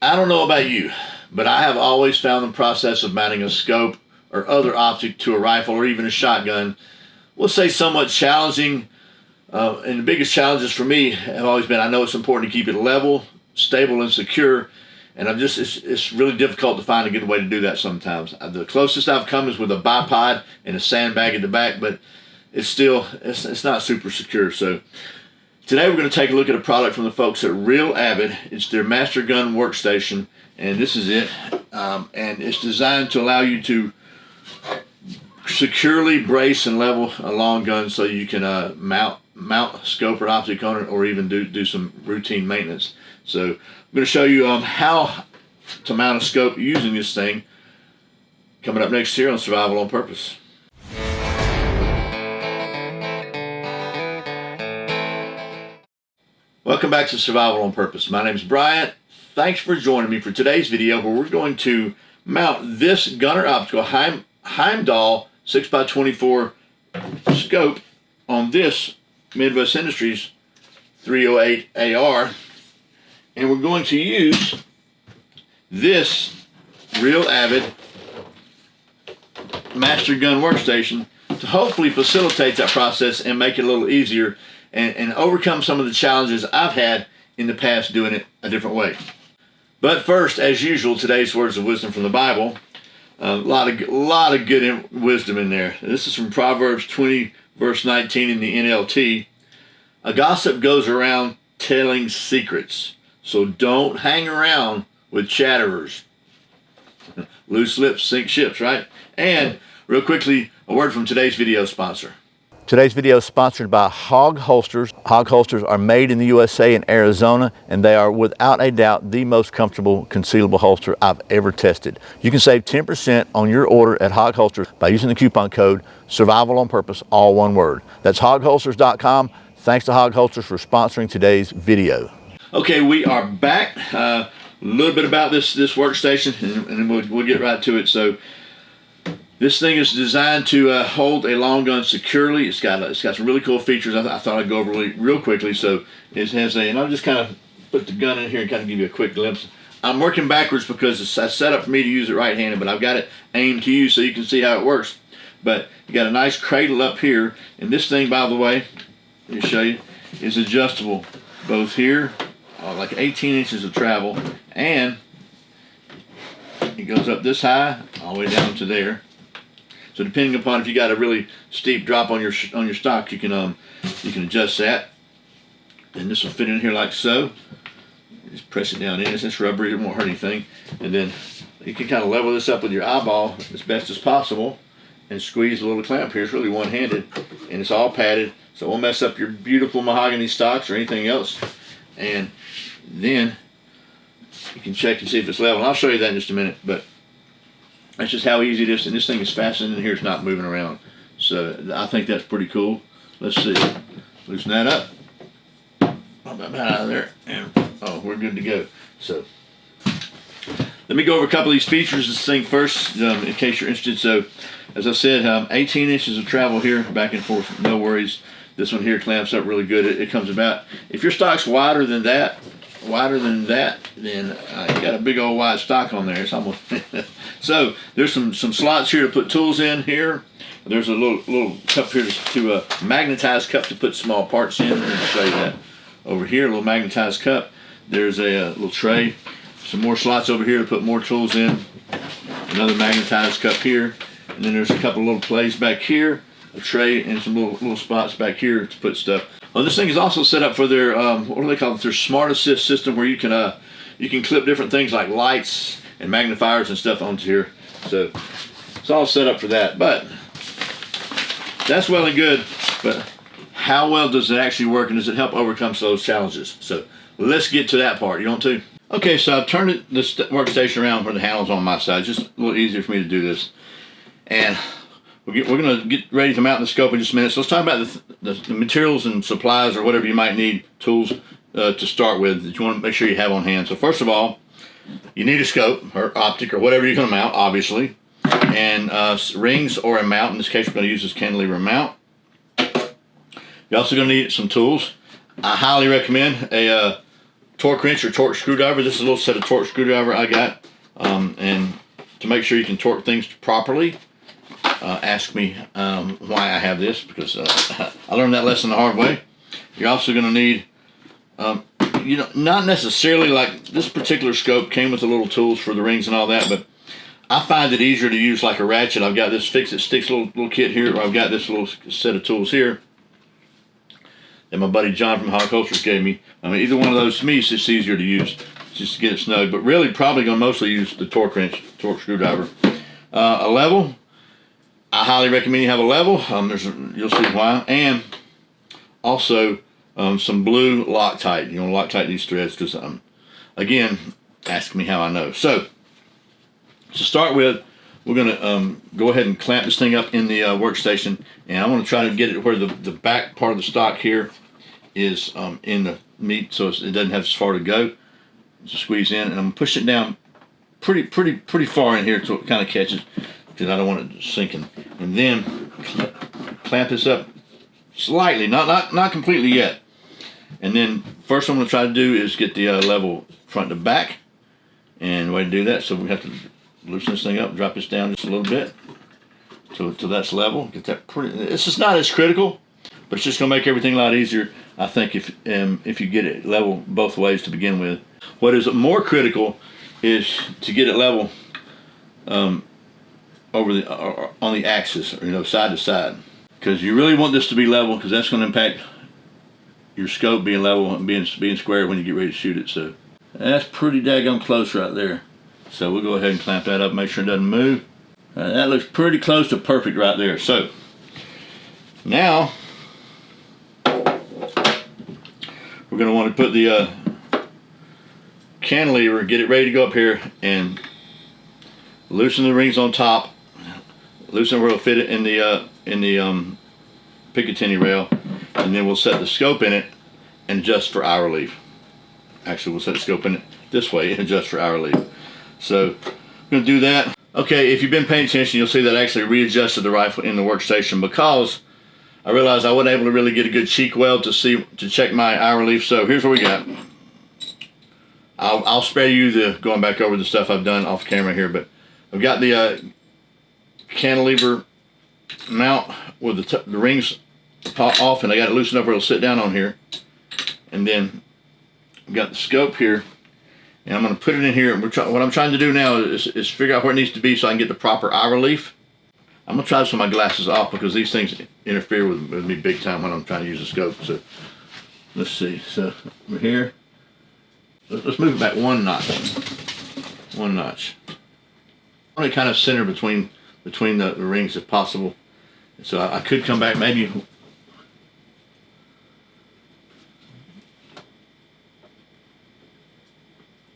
I don't know about you, but I have always found the process of mounting a scope or other optic to a rifle or even a shotgun, we'll say somewhat challenging. And the biggest challenges for me have always been, I know it's important to keep it level, stable, and secure. And it's really difficult to find a good way to do that sometimes. The closest I've come is with a bipod and a sandbag at the back, but it's not super secure. So today we're going to take a look at a product from the folks at Real Avid. It's their Mastergun Workstation, and this is it. And it's designed to allow you to securely brace and level a long gun so you can mount a scope or optic on it, or even do some routine maintenance. So I'm going to show you how to mount a scope using this thing, coming up next here on Survival on Purpose. Welcome back to Survival on Purpose. My name is Bryant. Thanks for joining me for today's video, where we're going to mount this Gunner Optical Heimdall 6x24 scope on this Midwest Industries 308 AR, and we're going to use this Real Avid Mastergun Workstation to hopefully facilitate that process and make it a little easier and overcome some of the challenges I've had in the past doing it a different way. But first, as usual, today's words of wisdom from the Bible. A lot of good wisdom in there. This is from Proverbs 20, verse 19 in the NLT. A gossip goes around telling secrets, so don't hang around with chatterers. Loose lips sink ships, right? And real quickly, a word from today's video sponsor. Today's video is sponsored by Hog Holsters. Hog Holsters are made in the USA in Arizona, and they are without a doubt the most comfortable concealable holster I've ever tested. You can save 10% on your order at Hog Holsters by using the coupon code Survival on Purpose, all one word. That's hogholsters.com. Thanks to Hog Holsters for sponsoring today's video. Okay, we are back. A little bit about this workstation, and we'll get right to it. So, this thing is designed to hold a long gun securely. It's got some really cool features. I thought I'd go over real quickly. So it has and I'll just kind of put the gun in here and kind of give you a quick glimpse. I'm working backwards because it's set up for me to use it right-handed, but I've got it aimed to you so you can see how it works. But you got a nice cradle up here, and this thing, by the way, let me show you, is adjustable both here, like 18 inches of travel, and it goes up this high all the way down to there. So depending upon if you got a really steep drop on your stock, you can adjust that, and this will fit in here like so. Just press it down in. It's rubbery; it won't hurt anything. And then you can kind of level this up with your eyeball as best as possible, and squeeze a little clamp here. It's really one-handed, and it's all padded, so it won't mess up your beautiful mahogany stocks or anything else. And then you can check and see if it's level. And I'll show you that in just a minute, but that's just how easy it is, and this thing is fastened in here. It's not moving around. So I think that's pretty cool. Let's see. Loosen that up. Pop that out of there, and we're good to go. So let me go over a couple of these features of this thing first, in case you're interested. So as I said, 18 inches of travel here, back and forth, no worries. This one here clamps up really good. It comes about, if your stock's wider than that, then you got a big old wide stock on there. It's almost so there's some slots here to put tools in here. There's a little cup here to magnetized cup to put small parts in. Let me show you that over here. A little magnetized cup. There's a little tray. Some more slots over here to put more tools in. Another magnetized cup here, and then there's a couple little plays back here. A tray and some little spots back here to put stuff. Well, this thing is also set up for their what do they call it? Their Smart Assist system, where you can clip different things like lights and magnifiers and stuff onto here. So it's all set up for that. But that's well and good. But how well does it actually work, and does it help overcome those challenges? So let's get to that part. You want to? Okay, so I've turned this workstation around where the handle's on my side. It's just a little easier for me to do this, and we're going to get ready to mount the scope in just a minute. So let's talk about the materials and supplies, or whatever you might need, tools to start with, that you want to make sure you have on hand. So first of all, you need a scope or optic or whatever you're going to mount, obviously, and rings or a mount. In this case, we're going to use this cantilever mount. You're also going to need some tools. I highly recommend a torque wrench or torque screwdriver. This is a little set of torque screwdriver I got. And to make sure you can torque things properly, ask me why I have this, because I learned that lesson the hard way. You're also going to need, you know, not necessarily like this particular scope came with the little tools for the rings and all that, but I find it easier to use like a ratchet. I've got this fix it sticks little kit here, or I've got this little set of tools here that my buddy John from Hog Holsters gave me. I mean, either one of those to me is just easier to use, just to get it snug. But really, probably going to mostly use the torque wrench, torque screwdriver. A level. I highly recommend you have a level. You'll see why. And also some blue Loctite. You want to Loctite these threads because, again, ask me how I know. So, to start with, we're going to go ahead and clamp this thing up in the workstation, and I want to try to get it where the back part of the stock here is in the meat, so it doesn't have as far to go. Just squeeze in, and I'm going to push it down pretty far in here so it kind of catches, because I don't want it sinking. And then clamp this up slightly, not completely yet. And then first I'm going to try to do is get the level front to back, and the way to do that, so we have to loosen this thing up, drop this down just a little bit till that's level. Get that pretty. It's just not as critical, but it's just gonna make everything a lot easier, I think, if you get it level both ways to begin with. What is more critical is to get it level over on the axis, or, you know, side to side, because you really want this to be level, because that's going to impact your scope being level and being square when you get ready to shoot it. So that's pretty daggone close right there. So we'll go ahead and clamp that up, make sure it doesn't move. That looks pretty close to perfect right there. So now we're going to want to put the cantilever, get it ready to go up here, and loosen the rings on top, loosen where it'll fit it in the Picatinny rail, and then we'll set the scope in it and adjust for eye relief. Actually, we'll set the scope in it this way and adjust for eye relief. So I'm going to do that. Okay, if you've been paying attention, you'll see that I actually readjusted the rifle in the workstation because I realized I wasn't able to really get a good cheek weld to check my eye relief. So here's what we got. I'll spare you the going back over the stuff I've done off camera here, but I've got the cantilever mount with the rings off, and I got it loosened up where it'll sit down on here. And then I've got the scope here. And I'm going to put it in here. What I'm trying to do now is figure out where it needs to be so I can get the proper eye relief. I'm going to try to put my glasses off because these things interfere with me big time when I'm trying to use the scope. So let's see. So we're here. Let's move it back one notch. One notch. I want to kind of center between the rings if possible. So I could come back maybe.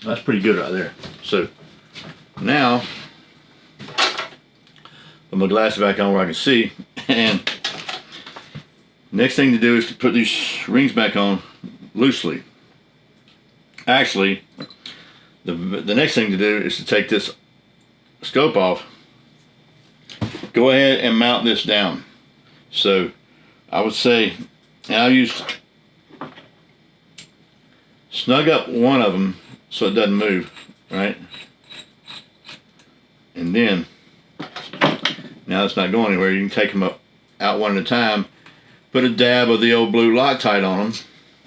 That's pretty good right there. So now put my glasses back on where I can see, and next thing to do is to put these rings back on loosely. Actually, the next thing to do is to take this scope off. Go ahead and mount this down. So I would say, and I'll use snug up one of them so it doesn't move, right? And then, now it's not going anywhere, you can take them out one at a time, put a dab of the old blue Loctite on them.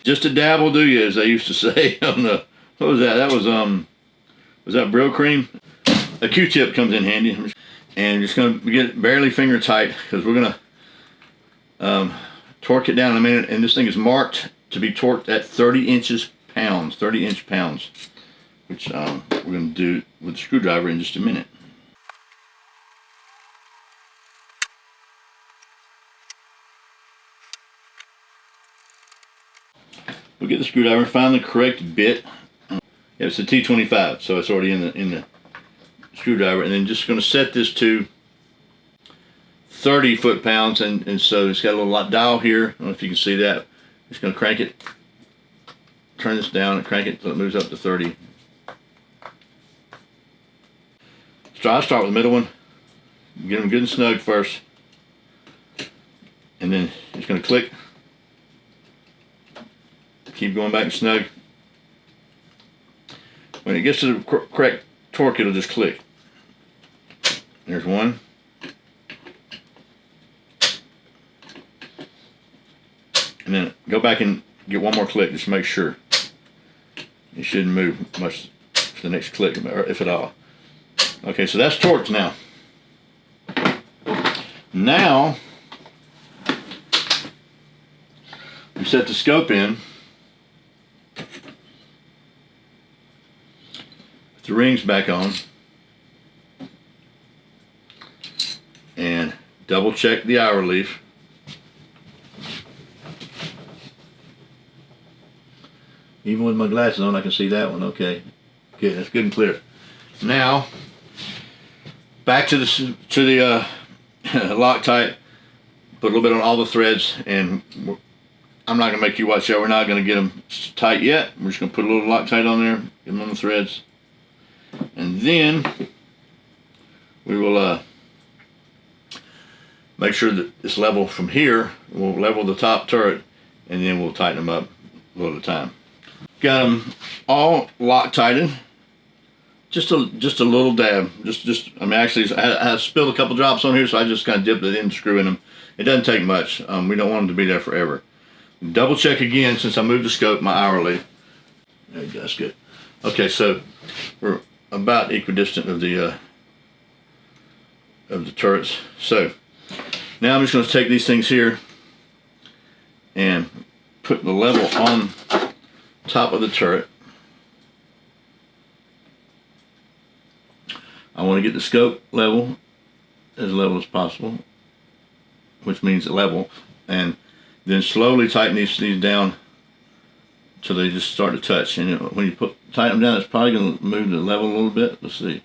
Just a dab will do you, as they used to say on the, what was that? That was that Brill Cream? A Q-tip comes in handy. And I'm just going to get it barely finger tight because we're going to torque it down in a minute. And this thing is marked to be torqued at 30 inch pounds, which we're going to do with the screwdriver in just a minute. We'll get the screwdriver, find the correct bit. Yeah, it's a T25, so it's already in the screwdriver, and then just going to set this to 30 foot-pounds, and so it's got a little dial here. I don't know if you can see that. Just going to crank it, turn this down, and crank it until it moves up to 30. So I'll start with the middle one, get them good and snug first, and then it's going to click. Keep going back and snug. When it gets to the correct torque, it'll just click. There's one. And then go back and get one more click just to make sure. It shouldn't move much for the next click, if at all. Okay, so that's torqued now. Now, we set the scope in. Put the rings back on. And double check the hour leaf. Even with my glasses on, I can see that one. Okay, good. That's good and clear. Now, back to the Loctite. Put a little bit on all the threads, and I'm not gonna make you watch that. We're not gonna get them tight yet. We're just gonna put a little Loctite on there, get them on the threads, and then we will make sure that it's level from here. We'll level the top turret, and then we'll tighten them up a little at a time. Got them all Loctited. Just a little dab. I mean, actually, I spilled a couple drops on here, so I just kind of dipped it in, screw in them. It doesn't take much. We don't want them to be there forever. Double check again since I moved the scope, my hourly. There you go, that's good. Okay, so we're about equidistant of the turrets. So now I'm just going to take these things here and put the level on top of the turret. I want to get the scope level as possible, which means level, and then slowly tighten these down till they just start to touch. And when you tighten them down, it's probably going to move the level a little bit. Let's see.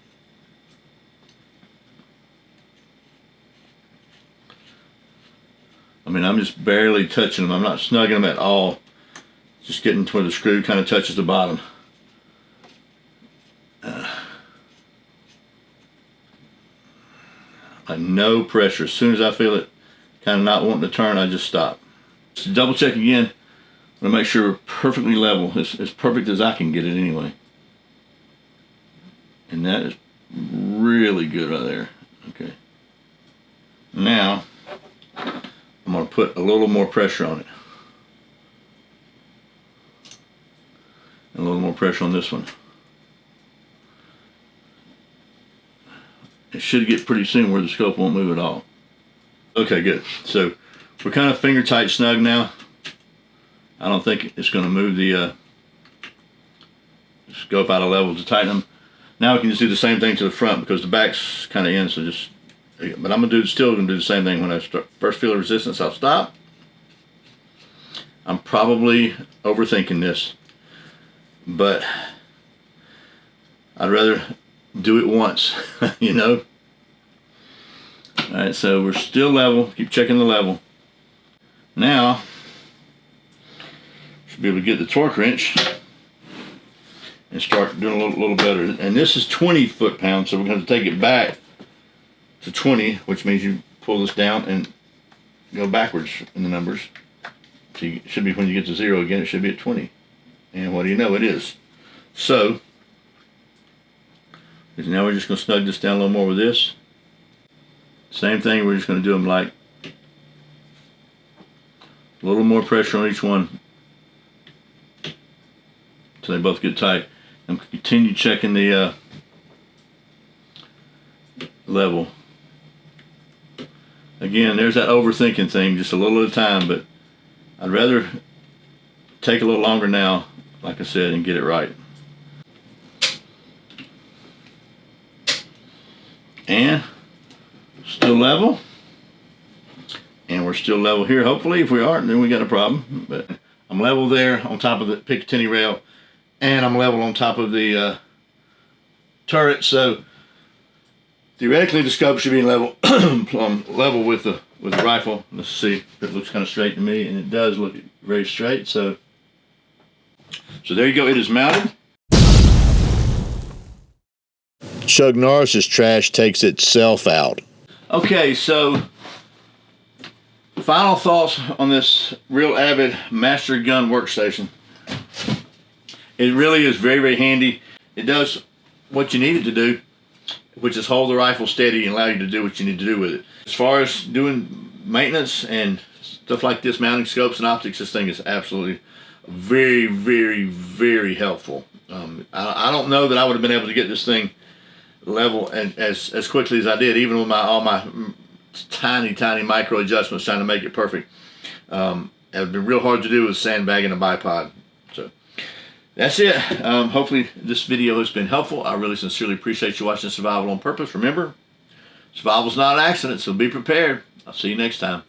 I mean, I'm just barely touching them. I'm not snugging them at all. Just getting to where the screw kind of touches the bottom. Like no pressure. As soon as I feel it kind of not wanting to turn, I just stop. So double check again. I'm going to make sure we're perfectly level. It's as perfect as I can get it anyway. And that is really good right there. Okay. Now, I'm going to put a little more pressure on it. And a little more pressure on this one. It should get pretty soon where the scope won't move at all. Okay, good. So we're kind of finger tight snug now. I don't think it's going to move the scope out of level to tighten them. Now we can just do the same thing to the front because the back's kind of in. So just, but I'm still going to do the same thing when I first feel the resistance. I'll stop. I'm probably overthinking this, but I'd rather do it once, you know. All right, so we're still level. Keep checking the level. Now, should be able to get the torque wrench and start doing a little better. And this is 20 foot-pounds, so we're going to take it back to 20, which means you pull this down and go backwards in the numbers. So it should be, when you get to 0 again, it should be at 20. And what do you know, it is. So now we're just going to snug this down a little more with this. Same thing, we're just going to do them like a little more pressure on each one until they both get tight. And continue checking the level. Again, there's that overthinking thing, just a little at a time, but I'd rather take a little longer now, like I said, and get it right. And still level, and we're still level here. Hopefully, if we aren't, then we got a problem. But I'm level there on top of the Picatinny rail, and I'm level on top of the turret. So theoretically, the scope should be level, level with the rifle. Let's see if it looks kind of straight to me, and it does look very straight. So there you go. It is mounted. Chuck Norris's trash takes itself out. Okay, so final thoughts on this Real Avid Mastergun Workstation. It really is very, very handy. it does what you need it to do, which is hold the rifle steady and allow you to do what you need to do with it. As far as doing maintenance and stuff like this, mounting scopes and optics, this thing is absolutely very, very, very helpful. I don't know that I would have been able to get this thing level and as quickly as I did, even with all my tiny micro adjustments trying to make it perfect. It would been real hard to do with sandbagging a bipod. So that's it. Hopefully this video has been helpful. I really sincerely appreciate you watching Survival on Purpose. Remember, survival's not an accident, so be prepared. I'll see you next time.